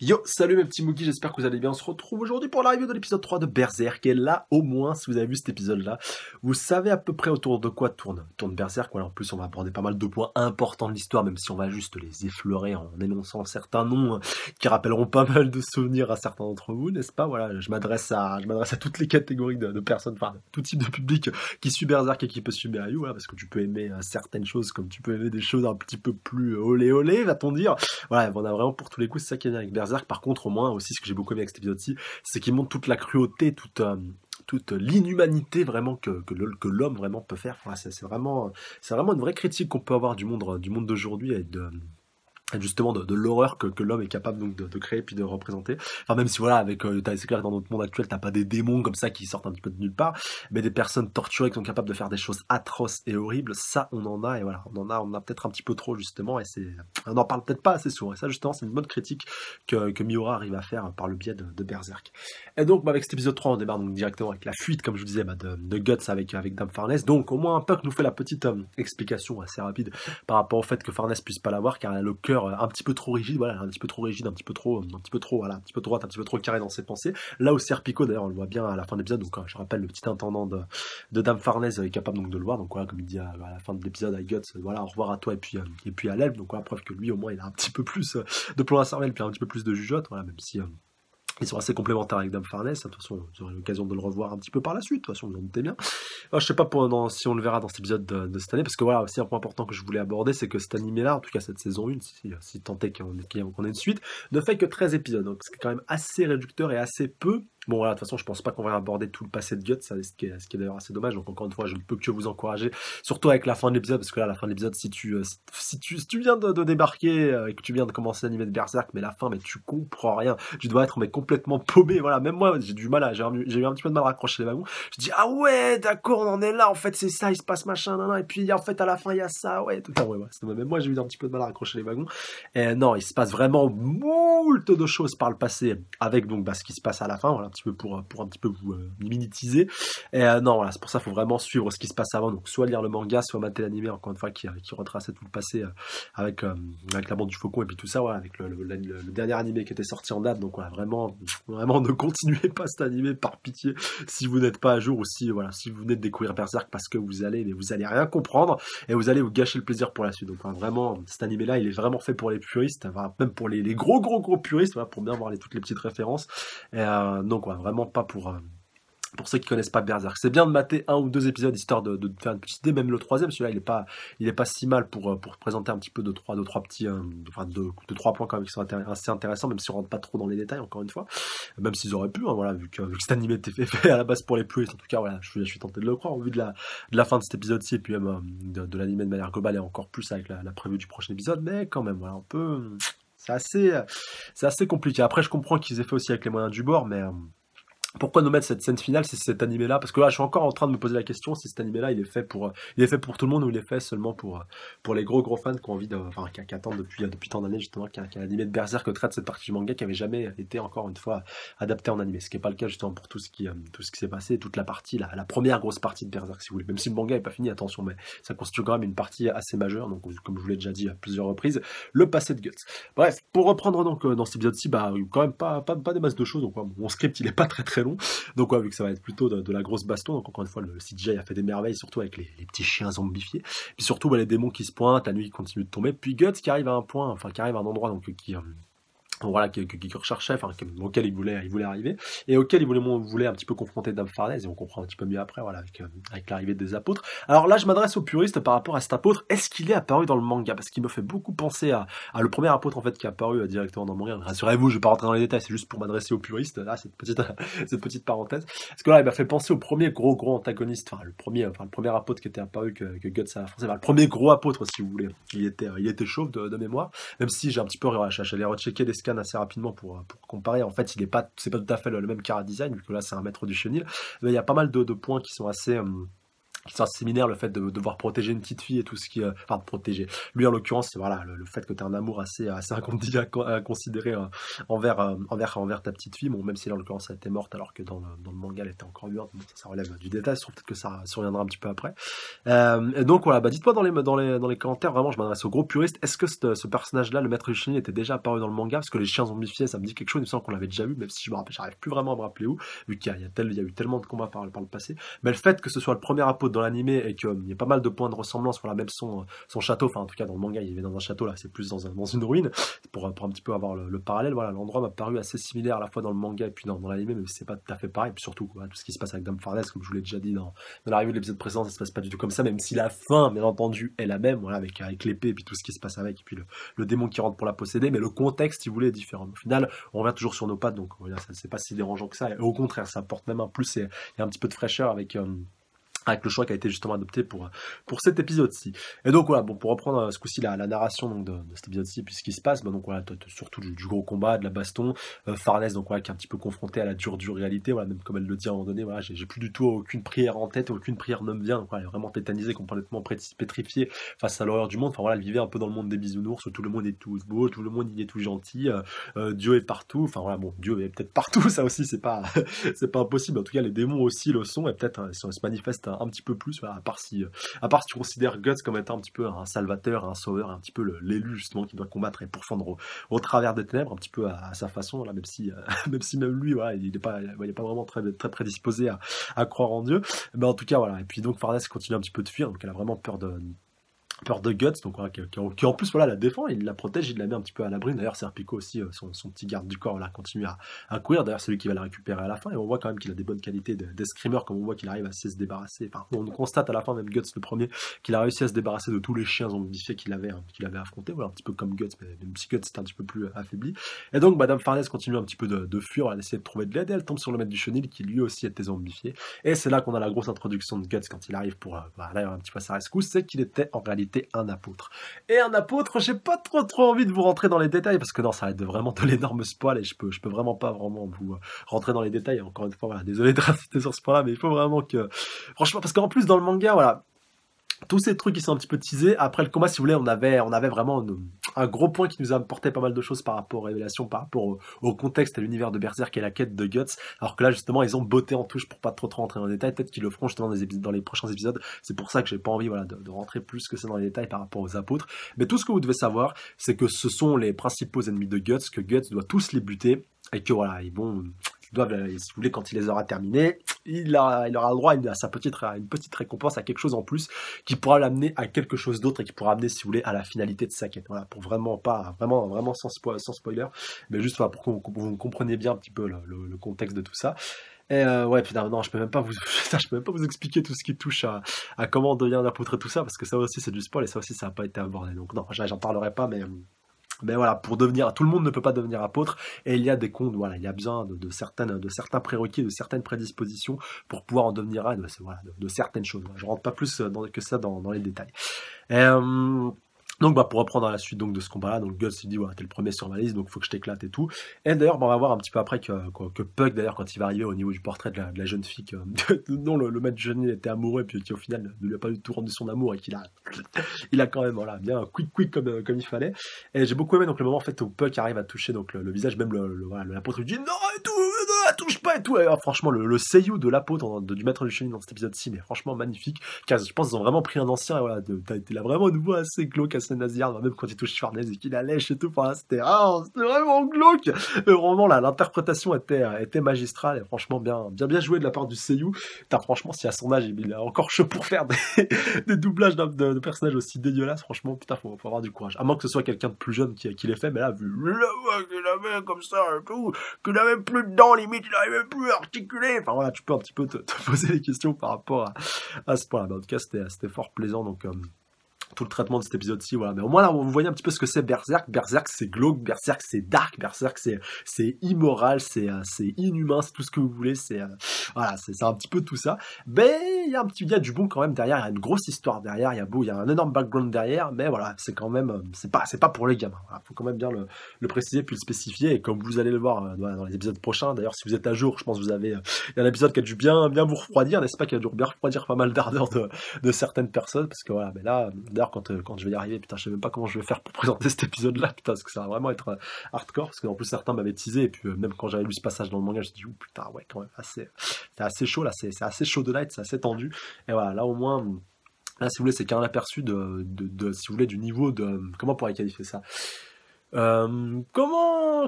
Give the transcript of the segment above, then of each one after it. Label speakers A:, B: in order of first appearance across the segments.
A: Yo, salut mes petits mookies, j'espère que vous allez bien. On se retrouve aujourd'hui pour l'arrivée de l'épisode 3 de Berserk. Et là, au moins, si vous avez vu cet épisode-là, vous savez à peu près autour de quoi tourne Berserk. Voilà, en plus, on va aborder pas mal de points importants de l'histoire, même si on va juste les effleurer en énonçant certains noms qui rappelleront pas mal de souvenirs à certains d'entre vous, n'est-ce pas? Voilà, je m'adresse à toutes les catégories de personnes, enfin, tout type de public qui suit Berserk et qui peut suivre Ayu, voilà, parce que tu peux aimer certaines choses comme tu peux aimer des choses un petit peu plus olé olé, va-t-on dire. Voilà, on a vraiment pour tous les coups, c'est ça qui est bien avec Berserk. Par contre, au moins, aussi, ce que j'ai beaucoup aimé avec cet épisode-ci, c'est qu'il montre toute la cruauté, toute l'inhumanité vraiment que l'homme vraiment peut faire. Voilà, c'est vraiment une vraie critique qu'on peut avoir du monde d'aujourd'hui et justement de l'horreur que l'homme est capable donc de créer puis de représenter. Enfin, même si voilà, avec c'est clair que dans notre monde actuel t'as pas des démons comme ça qui sortent un petit peu de nulle part, mais des personnes torturées qui sont capables de faire des choses atroces et horribles, ça on en a. Et voilà, on en a peut-être un petit peu trop justement, et on en parle peut-être pas assez souvent, et ça justement c'est une bonne critique que Miura arrive à faire par le biais de Berserk. Et donc avec cet épisode 3 on démarre donc directement avec la fuite, comme je vous disais, de Guts avec Dame Farnese. Donc au moins un Puck nous fait la petite explication assez rapide par rapport au fait que Farnese puisse pas l'avoir, car elle a le cœur un petit peu trop rigide, voilà, un petit peu trop rigide, un petit peu trop, voilà, un petit peu droite, un petit peu trop carré dans ses pensées. Là où Serpico, d'ailleurs, on le voit bien à la fin de l'épisode, donc je rappelle, le petit intendant de Dame Farnese est capable donc de le voir, donc voilà, comme il dit à la fin de l'épisode à Guts, voilà, au revoir à toi et puis à l'elfe, donc voilà, preuve que lui au moins il a un petit peu plus de plomb à cervelle, puis un petit peu plus de jugeote, voilà, même si ils sont assez complémentaires avec Dame Farnese. De toute façon, vous aurez l'occasion de le revoir un petit peu par la suite. De toute façon, vous en doutez bien. Alors, je sais pas si on le verra dans cet épisode de cette année, parce que voilà, aussi un point important que je voulais aborder, c'est que cet animé-là, en tout cas cette saison 1, si tant est qu'on ait une suite, ne fait que 13 épisodes. Donc c'est quand même assez réducteur et assez peu. Bon voilà, de toute façon, je pense pas qu'on va aborder tout le passé de Guts, ce qui est d'ailleurs assez dommage. Donc encore une fois, je ne peux que vous encourager, surtout avec la fin de l'épisode, parce que là, la fin de l'épisode, si tu viens de débarquer et que tu viens de commencer l'animé de Berserk, mais la fin, mais tu comprends rien, tu dois être complètement paumé. Voilà, même moi, j'ai du mal j'ai eu un petit peu de mal à raccrocher les wagons. Je dis ah ouais, d'accord, on en est là. En fait, c'est ça, il se passe machin, nan, nan, et puis en fait à la fin il y a ça, ouais, tout ça, ouais. Même moi, j'ai eu un petit peu de mal à raccrocher les wagons. Et non, il se passe vraiment moult de choses par le passé, avec donc ce qui se passe à la fin. Voilà, un petit peu pour un petit peu vous minitiser. Et non, voilà, c'est pour ça qu'il faut vraiment suivre ce qui se passe avant. Donc soit lire le manga, soit mater l'animé, encore une fois, qui retraçait tout le passé avec la bande du faucon et puis tout ça, voilà, avec le dernier animé qui était sorti en date. Donc voilà, vraiment ne continuez pas cet animé par pitié si vous n'êtes pas à jour, ou si vous venez de découvrir Berserk, parce que vous allez rien comprendre et vous allez vous gâcher le plaisir pour la suite. Donc vraiment, cet animé là il est vraiment fait pour les puristes, même pour les gros puristes, voilà, pour bien voir toutes les petites références. Et donc voilà, vraiment pas pour ceux qui connaissent pas Berserk. C'est bien de mater un ou deux épisodes histoire de faire une petite idée. Même le troisième, celui-là, il est pas si mal pour présenter un petit peu de trois petits, de trois points quand même qui sont assez intéressants, même si on rentre pas trop dans les détails, encore une fois. Même s'ils auraient pu, hein, voilà, vu que cet animé était fait à la base pour les puristes. En tout cas, voilà, je suis tenté de le croire au vu de la fin de cet épisode-ci, et puis même de l'animé de manière globale, et encore plus avec la prévue du prochain épisode. Mais quand même, voilà, c'est assez compliqué. Après, je comprends qu'ils aient fait aussi avec les moyens du bord, mais pourquoi nous mettre cette scène finale si cet animé là, parce que là je suis encore en train de me poser la question si cet animé là il est fait pour tout le monde, ou il est fait seulement pour les gros fans qui ont envie qui attendent depuis tant d'années justement qu'un animé de Berserk traite cette partie du manga qui avait jamais été encore une fois adapté en animé, ce qui est pas le cas justement pour tout ce qui s'est passé, toute la partie la première grosse partie de Berserk, si vous voulez, même si le manga est pas fini, attention, mais ça constitue quand même une partie assez majeure. Donc comme je vous l'ai déjà dit à plusieurs reprises, le passé de Guts. Bref, pour reprendre donc dans cet épisode-ci, quand même pas des masses de choses. Donc mon script il est pas très long. Donc ouais, vu que ça va être plutôt de la grosse baston, donc encore une fois le CGI a fait des merveilles, surtout avec les petits chiens zombifiés, puis surtout les démons qui se pointent, la nuit qui continue de tomber, puis Guts qui arrive à un point, enfin qui arrive à un endroit donc qui recherchait, auquel il voulait arriver, et auquel il voulait un petit peu confronter Dame Farnese, et on comprend un petit peu mieux après, voilà, avec l'arrivée des apôtres. Alors là, je m'adresse aux puristes par rapport à cet apôtre. Est-ce qu'il est apparu dans le manga? Parce qu'il me fait beaucoup penser à le premier apôtre en fait qui est apparu directement dans le manga. Rassurez-vous, je vais pas rentrer dans les détails, c'est juste pour m'adresser aux puristes, là, cette petite parenthèse. Parce que là, il m'a fait penser au premier gros antagoniste, le premier apôtre qui était apparu que Guts a affronté, le premier gros apôtre, si vous voulez. Il était chauve de mémoire, même si j'ai un petit peu j'allais rechecker les scans assez rapidement pour comparer. En fait, c'est pas tout à fait le même chara design, vu que là c'est un maître du chenil, mais il y a pas mal de points qui sont assez qui sont similaires, le fait de devoir protéger une petite fille et tout ce qui... enfin, protéger. Lui, en l'occurrence, c'est voilà, le fait que tu as un amour assez à considérer envers ta petite fille. Bon, même si, en l'occurrence, elle était morte, alors que dans le manga, elle était encore vivante. Bon, ça relève du détail, sauf peut-être que ça surviendra un petit peu après. Et donc, voilà, dites-moi dans les commentaires, vraiment, je m'adresse aux gros puristes, est-ce que ce personnage-là, le maître du chenil, était déjà apparu dans le manga? Parce que les chiens zombifiés, ça me dit quelque chose, il me semble qu'on l'avait déjà vu, même si je me rappelle, j'arrive plus vraiment à me rappeler où, vu qu'il y a eu tellement de combats par le passé. Mais le fait que ce soit le premier apôtre dans l'animé et qu'il y a pas mal de points de ressemblance, voilà, même son château, enfin en tout cas dans le manga il est dans un château, là c'est plus dans une ruine, pour un petit peu avoir le parallèle, voilà, l'endroit m'a paru assez similaire à la fois dans le manga et puis dans l'animé, mais c'est pas tout à fait pareil, et puis surtout voilà, tout ce qui se passe avec Dame Farnèse, comme je vous l'ai déjà dit dans la review de l'épisode précédent, ça se passe pas du tout comme ça, même si la fin bien entendu est la même, voilà, avec l'épée et puis tout ce qui se passe avec, et puis le démon qui rentre pour la posséder, mais le contexte si vous voulez est différent. Au final on revient toujours sur nos pattes, donc voilà, ça c'est pas si dérangeant que ça, et au contraire ça apporte même un plus, et il y a un petit peu de fraîcheur avec le choix qui a été justement adopté pour cet épisode-ci. Et donc voilà, bon, pour reprendre ce coup-ci la narration donc, de cet épisode-ci, puis ce qui se passe, bah, donc voilà, surtout du gros combat, de la baston, Farnèse donc voilà, qui est un petit peu confrontée à la dure réalité, voilà, même comme elle le dit à un moment donné, voilà, j'ai plus du tout aucune prière en tête, aucune prière ne me vient, donc voilà, elle est vraiment tétanisée, complètement pétrifiée face à l'horreur du monde, enfin voilà, elle vivait un peu dans le monde des bisounours, où tout le monde est tout beau, tout le monde il est tout gentil, Dieu est partout, enfin voilà, bon, Dieu est peut-être partout, ça aussi c'est pas c'est pas impossible, en tout cas les démons aussi le sont, et peut-être se manifestent un petit peu plus, voilà, à part si tu considères Guts comme étant un petit peu un salvateur, un sauveur, un petit peu l'élu justement qui doit combattre et pourfendre au travers des ténèbres, un petit peu à sa façon, voilà, même si même lui, voilà, il est pas vraiment très prédisposé à croire en Dieu, mais en tout cas voilà. Et puis donc Farnèse continue un petit peu de fuir, donc elle a vraiment peur de Guts, donc voilà, qui en plus voilà la défend, il la protège, il la met un petit peu à l'abri. D'ailleurs Serpico aussi, son petit garde du corps, voilà, continue à courir. D'ailleurs c'est lui qui va la récupérer à la fin, et on voit quand même qu'il a des bonnes qualités d'escrimeur, comme on voit qu'il arrive à se débarrasser. Enfin, on constate à la fin, même Guts le premier, qu'il a réussi à se débarrasser de tous les chiens zombifiés qu'il avait affrontés, voilà, un petit peu comme Guts, mais même si Guts était un petit peu plus affaibli. Et donc Madame Farnèse continue un petit peu de fuir, elle essaie de trouver de l'aide, et elle tombe sur le maître du chenil qui lui aussi était zombifié. Et c'est là qu'on a la grosse introduction de Guts quand il arrive pour aller un petit peu à sa rescousse, c'est qu'il était en réalité un apôtre. Et un apôtre, j'ai pas trop envie de vous rentrer dans les détails, parce que non, ça va être vraiment de l'énorme spoil, et je peux vraiment pas vraiment vous rentrer dans les détails. Encore une fois, voilà, désolé de rester sur ce point-là, mais il faut vraiment que... Franchement, parce qu'en plus, dans le manga, voilà, tous ces trucs qui sont un petit peu teasés, après le combat, si vous voulez, on avait vraiment un gros point qui nous a apporté pas mal de choses par rapport aux révélations, par rapport au contexte et à l'univers de Berserk et la quête de Guts, alors que là, justement, ils ont botté en touche pour pas trop rentrer dans les détails, peut-être qu'ils le feront justement dans les prochains épisodes, c'est pour ça que j'ai pas envie, voilà, de rentrer plus que ça dans les détails par rapport aux apôtres, mais tout ce que vous devez savoir, c'est que ce sont les principaux ennemis de Guts, que Guts doit tous les buter, et que voilà, ils doivent, si vous voulez, quand il les aura terminés, il aura le droit à une petite récompense, à quelque chose en plus, qui pourra l'amener à quelque chose d'autre et qui pourra amener, si vous voulez, à la finalité de sa quête. Voilà, pour vraiment sans spoiler, mais juste voilà, pour que vous compreniez bien un petit peu le contexte de tout ça. Et ouais, putain, non, je peux même pas vous expliquer tout ce qui touche à comment on devient un apôtre et tout ça, parce que ça aussi c'est du spoil et ça aussi ça n'a pas été abordé. Donc non, j'en parlerai pas, mais voilà, tout le monde ne peut pas devenir apôtre, et il y a des comptes, voilà, il y a besoin de certains prérequis, de certaines prédispositions pour pouvoir en devenir un, voilà, de certaines choses. Je rentre pas plus que ça dans les détails. Et, donc pour reprendre à la suite donc de ce combat-là, donc Guts il dit voilà, t'es le premier sur ma liste, donc faut que je t'éclate et tout. Et d'ailleurs on va voir un petit peu après que Puck, d'ailleurs, quand il va arriver au niveau du portrait de la jeune fille dont le maître jeune était amoureux, et puis qui au final ne lui a pas du tout rendu son amour, et qu'il a quand même voilà bien quick comme il fallait. Et j'ai beaucoup aimé donc le moment en fait où Puck arrive à toucher donc le visage, même l'apôtre lui dit non et tout, touche pas et tout. Et, alors, franchement le seiyuu de l'apôtre du maître du chenil dans cet épisode-ci, mais franchement magnifique, car je pense qu'ils ont vraiment pris un ancien, et voilà, t'as vraiment une voix assez glauque, assez nasillarde, même quand il touche Farnèse et qu'il la lèche et tout, enfin, c'était vraiment glauque, mais vraiment là l'interprétation était magistrale, et franchement bien joué de la part du seiyuu. Franchement, si à son âge il a encore chaud pour faire des doublages de personnages aussi dégueulasses, franchement putain, faut avoir du courage, à moins que ce soit quelqu'un de plus jeune qui les fait, mais là vu la voix qu'il avait comme ça et tout, qu'il avait plus de dents, limite il arrivait plus à articuler, enfin voilà, tu peux un petit peu te poser des questions par rapport à ce point là, mais en tout cas c'était fort plaisant, donc tout le traitement de cet épisode-ci, voilà. Mais au moins là, vous voyez un petit peu ce que c'est Berserk. Berserk, c'est glauque, Berserk, c'est dark, Berserk, c'est immoral, c'est inhumain, c'est tout ce que vous voulez. Voilà, c'est un petit peu tout ça. Mais il y a du bon quand même derrière. Il y a une grosse histoire derrière. Il y a un énorme background derrière. Mais voilà, c'est quand même, c'est pas pour les gamins. Voilà, faut quand même bien le préciser puis le spécifier. Et comme vous allez le voir dans les épisodes prochains, d'ailleurs, si vous êtes à jour, je pense que vous avez, il y a un épisode qui a dû bien vous refroidir, n'est-ce pas, qui a dû bien refroidir pas mal d'ardeur de certaines personnes, parce que voilà, mais là, d'ailleurs, quand je vais y arriver, putain, je sais même pas comment je vais faire pour présenter cet épisode-là, putain, parce que ça va vraiment être hardcore, parce qu'en plus certains m'avaient teasé, et puis même quand j'avais lu ce passage dans le manga, je me suis dit, putain, ouais, quand même, c'est assez chaud, là, c'est assez chaud de light, c'est assez tendu, et voilà, là, au moins, là, si vous voulez, c'est qu'un aperçu si vous voulez, du niveau de, comment on pourrait qualifier ça?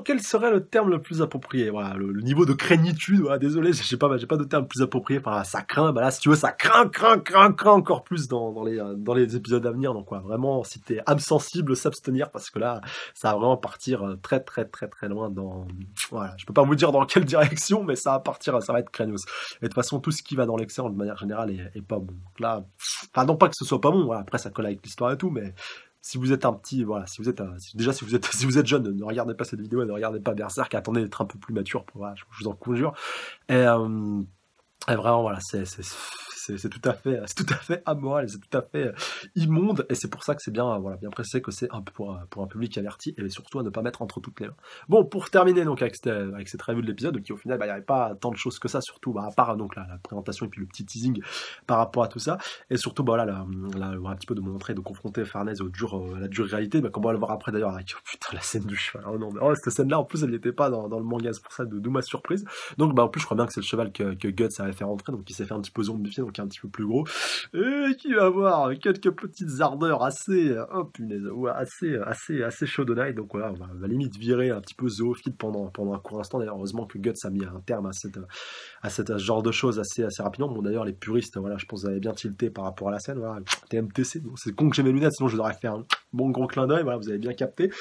A: Quel serait le terme le plus approprié? Voilà, le niveau de craignitude. Voilà, désolé, j'ai pas de terme plus approprié. Enfin, ça craint. Bah là, si tu veux, ça craint encore plus dans les épisodes à venir. Donc, ouais, vraiment, si t'es âme sensible, s'abstenir parce que là, ça va vraiment partir très loin dans. Voilà, je peux pas vous dire dans quelle direction, mais ça va être craignos. Et de toute façon, tout ce qui va dans l'excellent de manière générale est pas bon. Donc là, enfin, non pas que ce soit pas bon. Voilà, après, ça colle avec l'histoire et tout, mais si vous êtes un petit, voilà, si vous êtes jeune, ne regardez pas cette vidéo, ne regardez pas Berserk, attendez d'être un peu plus mature, voilà, je vous en conjure. Et vraiment, voilà, c'est tout à fait amoral, c'est tout à fait immonde, et c'est pour ça que c'est bien, voilà, bien précisé que c'est un peu pour un public averti, et surtout à ne pas mettre entre toutes les mains. Bon, pour terminer donc avec cette review de l'épisode, qui au final, il n'y avait pas tant de choses que ça, surtout, à part donc la présentation et puis le petit teasing par rapport à tout ça, et surtout, voilà, un petit peu de montrer, de confronter Farnèse à la dure réalité, comme on va le voir après d'ailleurs, avec, putain, la scène du cheval, oh non, mais cette scène-là, en plus, elle n'était pas dans le manga, c'est pour ça, d'où ma surprise. Donc, en plus, je crois bien que c'est le cheval que Guts avait fait rentrer, donc il s'est fait un petit peu zombifier, donc un petit peu plus gros, et qui va avoir quelques petites ardeurs assez, oh punaise, ouais, assez chaudonnailles, donc voilà, on va limite virer un petit peu zoophile pendant un court instant. D'ailleurs, heureusement que Guts a mis un terme à ce genre de choses assez rapidement. Bon, d'ailleurs, les puristes, voilà, je pense que vous avez bien tilté par rapport à la scène, voilà, TMTC, donc c'est con que j'ai mes lunettes, sinon je devrais faire un bon gros clin d'œil, voilà, vous avez bien capté,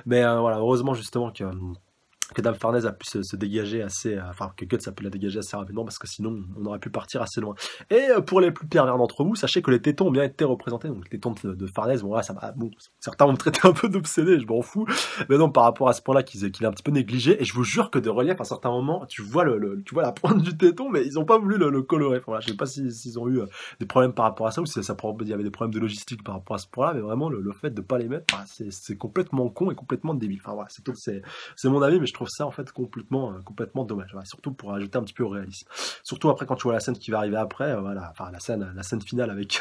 A: mais voilà, heureusement justement que Dame Farnèse a pu se dégager enfin que Guts a pu la dégager assez rapidement parce que sinon on aurait pu partir assez loin. Et pour les plus pervers d'entre vous, sachez que les tétons ont bien été représentés, donc les tétons de Farnèse, bon là ça va, bon, certains vont me traiter un peu d'obsédé, je m'en fous, mais non, par rapport à ce point-là qu'il est un petit peu négligé, et je vous jure que de relief à certains moments, tu vois la pointe du téton, mais ils ont pas voulu le colorer. Enfin, voilà, je sais pas s'ils ont eu des problèmes par rapport à ça, ou si il y avait des problèmes de logistique par rapport à ce point-là, mais vraiment le fait de pas les mettre, c'est complètement con et complètement débile. Enfin voilà, c'est mon avis, mais je trouve ça en fait complètement dommage, voilà, surtout pour ajouter un petit peu au réalisme, surtout après quand tu vois la scène qui va arriver après, voilà, enfin la scène finale avec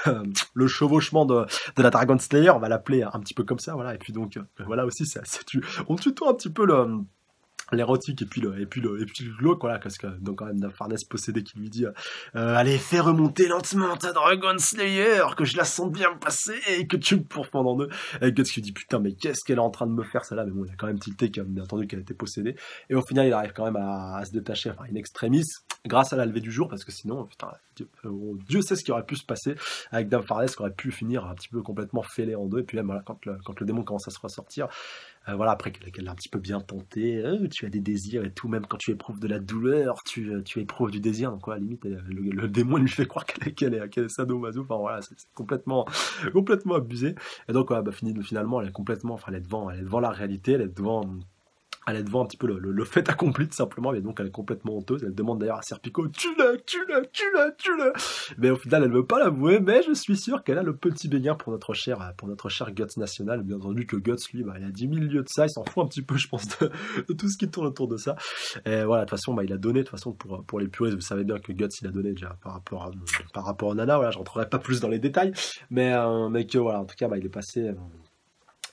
A: le chevauchement de la Dragon Slayer, on va l'appeler un petit peu comme ça, voilà, et puis donc voilà aussi on tutoie un petit peu l'érotique et puis le glauque, voilà, parce que donc quand même la Farnèse possédée qui lui dit allez, fais remonter lentement ta Dragon Slayer, que je la sens bien passer et que tu me pourfends en deux. Et Guts qui dit putain, mais qu'est-ce qu'elle est en train de me faire celle-là, mais bon, il a quand même tilté, bien entendu, qu'elle était possédée, et au final il arrive quand même à se détacher, enfin in extremis, grâce à la levée du jour, parce que sinon putain, Dieu sait ce qui aurait pu se passer avec Dame Farnèse, qui aurait pu finir un petit peu complètement fêlé en deux, et puis même voilà, quand le démon commence à se ressortir, voilà, après qu'elle l'a un petit peu bien tenté, tu as des désirs et tout, même quand tu éprouves de la douleur, tu éprouves du désir, donc quoi, à la limite, le démon lui fait croire qu'elle est sadomaso, enfin voilà, c'est complètement abusé, et donc finalement, elle est devant la réalité, elle est devant un petit peu le fait accompli tout simplement, mais donc elle est complètement honteuse, elle demande d'ailleurs à Serpico, tue-le, mais au final elle veut pas l'avouer, mais je suis sûr qu'elle a le petit béguin pour notre cher Guts national, bien entendu que Guts lui, il a 10 000 lieues de ça, il s'en fout un petit peu je pense de tout ce qui tourne autour de ça, et voilà, de toute façon il a donné, de toute façon pour les puristes, vous savez bien que Guts il a donné déjà par rapport à Nana, voilà, je rentrerai pas plus dans les détails, mais que voilà, en tout cas il est passé...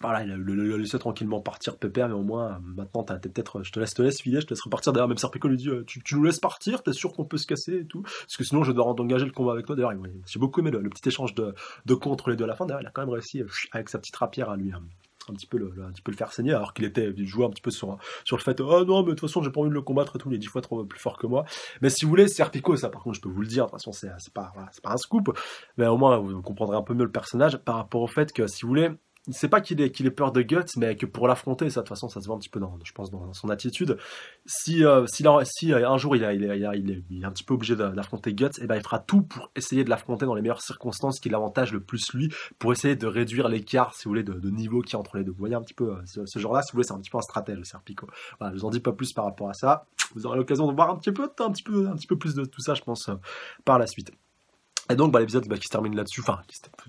A: Voilà, il a laissé tranquillement partir Pépère, mais au moins, maintenant, peut-être, je te laisse filer, je te laisse repartir. D'ailleurs, même Serpico lui dit, tu nous laisses partir, t'es sûr qu'on peut se casser et tout? Parce que sinon, je dois engager le combat avec toi. D'ailleurs, j'ai beaucoup aimé le petit échange de coups entre les deux à la fin. D'ailleurs, il a quand même réussi, avec sa petite rapière, à lui, un petit peu le faire saigner, alors qu'il jouait un petit peu sur le fait, oh non, mais de toute façon, j'ai pas envie de le combattre et tout, il est 10 fois trop plus fort que moi. Mais si vous voulez, Serpico, ça, par contre, je peux vous le dire, de toute façon, c'est pas un scoop, mais au moins, vous comprendrez un peu mieux le personnage par rapport au fait que, si vous voulez, c'est pas qu'il ait peur de Guts, mais que pour l'affronter, ça de toute façon, ça se voit un petit peu je pense dans son attitude. Si un jour il est un petit peu obligé d'affronter Guts, et ben il fera tout pour essayer de l'affronter dans les meilleures circonstances qui l'avantage le plus lui, pour essayer de réduire l'écart, si vous voulez, de niveau qu'il y a entre les deux. Vous voyez un petit peu ce genre-là, si vous voulez, c'est un petit peu un stratège, Serpico. Voilà, je vous en dis pas plus par rapport à ça. Vous aurez l'occasion de voir un petit peu plus de tout ça, je pense, par la suite. Et donc l'épisode qui se termine là-dessus, enfin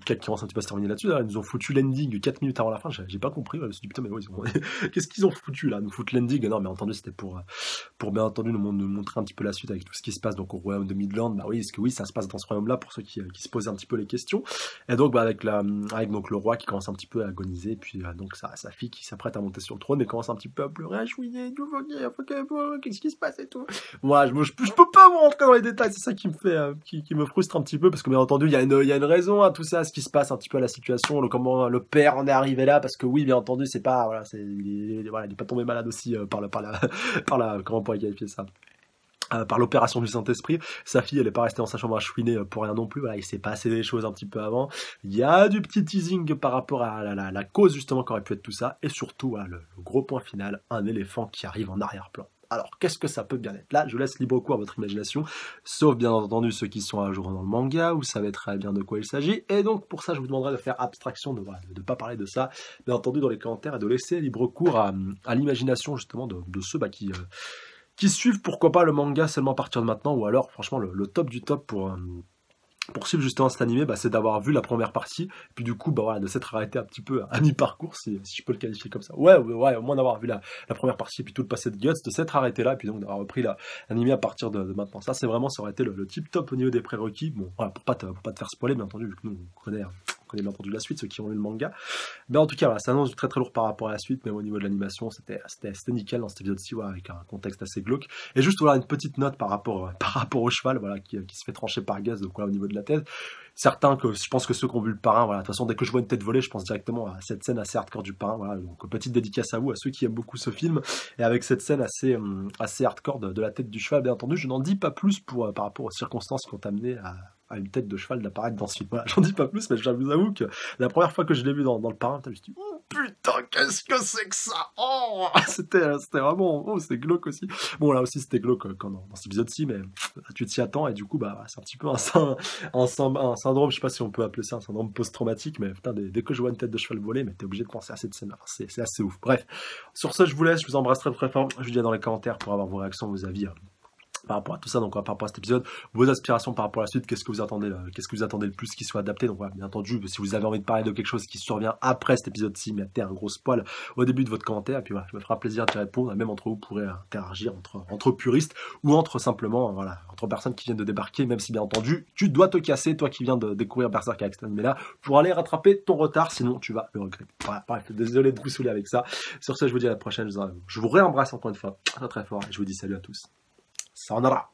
A: qui commence un petit peu à se terminer là-dessus, là, ils nous ont foutu l'ending 4 minutes avant la fin, j'ai pas compris, je me suis dit putain mais ouais, qu'est-ce qu'ils ont foutu là, nous foutre l'ending, non mais entendu c'était pour bien entendu nous montrer un petit peu la suite avec tout ce qui se passe donc au royaume de Midland, bah oui, est-ce que oui ça se passe dans ce royaume là pour ceux qui se posaient un petit peu les questions, et donc avec donc le roi qui commence un petit peu à agoniser, puis donc sa fille qui s'apprête à monter sur le trône et commence un petit peu à pleurer, à chouiner, qu'est-ce qui se passe et tout, moi je peux pas vous rentrer dans les détails, c'est ça qui me fait, qui me frustre un petit peu, parce que bien entendu il y a une raison à tout ça, ce qui se passe un petit peu à la situation, comment le père en est arrivé là, parce que oui bien entendu c'est pas voilà, il est pas tombé malade aussi par la comment on pourrait qualifier ça, par l'opération du Saint-Esprit. Sa fille elle est pas restée dans sa chambre à chouiner pour rien non plus, voilà, il s'est passé des choses un petit peu avant, il y a du petit teasing par rapport à la cause justement qu'aurait pu être tout ça, et surtout voilà, le gros point final, un éléphant qui arrive en arrière-plan. Alors, qu'est-ce que ça peut bien être? Là, je laisse libre cours à votre imagination, sauf bien entendu ceux qui sont à jour dans le manga, vous savez très bien de quoi il s'agit, et donc pour ça, je vous demanderai de faire abstraction, de ne pas parler de ça, bien entendu dans les commentaires, et de laisser libre cours à l'imagination justement de ceux qui suivent, pourquoi pas, le manga seulement à partir de maintenant, ou alors, franchement, le top du top pour suivre justement cet animé, c'est d'avoir vu la première partie, et puis du coup, voilà, de s'être arrêté un petit peu à mi-parcours, si je peux le qualifier comme ça. Ouais, au moins d'avoir vu la première partie, et puis tout le passé de Guts, de s'être arrêté là, et puis donc d'avoir repris l'animé à partir de maintenant. Ça, ça aurait été le tip top au niveau des prérequis. Bon, voilà, pour pas te faire spoiler, bien entendu, vu que nous, on connaît bien entendu la suite, ceux qui ont lu le manga. Mais en tout cas, voilà, ça annonce très très lourd par rapport à la suite, mais au niveau de l'animation, c'était nickel dans cet épisode-ci, voilà, avec un contexte assez glauque. Et juste voilà une petite note par rapport au cheval, voilà, qui se fait trancher par Gus, donc voilà, au niveau de la tête. Certains je pense que ceux qui ont vu le parrain, voilà, de toute façon dès que je vois une tête volée, je pense directement à cette scène assez hardcore du parrain, voilà, donc petite dédicace à vous, à ceux qui aiment beaucoup ce film, et avec cette scène assez hardcore de la tête du cheval, bien entendu, je n'en dis pas plus par rapport aux circonstances qui ont amené à une tête de cheval d'apparaître dans ce film. Voilà, j'en dis pas plus, mais je vous avoue que la première fois que je l'ai vu dans le parrain, je me suis dit, oh putain, qu'est-ce que c'est que ça? Oh, c'était vraiment, c'était glauque aussi. Bon, là aussi, c'était glauque dans cet épisode-ci, mais tu t'y attends, et du coup, c'est un petit peu un syndrome, je sais pas si on peut appeler ça un syndrome post-traumatique, mais putain, dès que je vois une tête de cheval voler, mais t'es obligé de penser à cette scène-là. Enfin, c'est assez ouf. Bref, sur ce, je vous laisse, je vous embrasse très très fort. Je vous dis dans les commentaires pour avoir vos réactions, vos avis par rapport à tout ça, donc par rapport à cet épisode, vos aspirations par rapport à la suite, qu'est-ce que vous attendez le plus qui soit adapté. Donc voilà, bien entendu, si vous avez envie de parler de quelque chose qui survient après cet épisode-ci, mettez un gros spoil au début de votre commentaire, et puis voilà, je me ferai plaisir d'y répondre, même entre vous pourrez interagir entre puristes, ou entre personnes qui viennent de débarquer, même si bien entendu, tu dois te casser, toi qui viens de découvrir Berserk avec cet animé-là, pour aller rattraper ton retard, sinon tu vas le regretter. Voilà, bref, désolé de vous saouler avec ça. Sur ce, je vous dis à la prochaine, je vous réembrasse encore une fois, très très fort, et je vous dis salut à tous. Sayonara.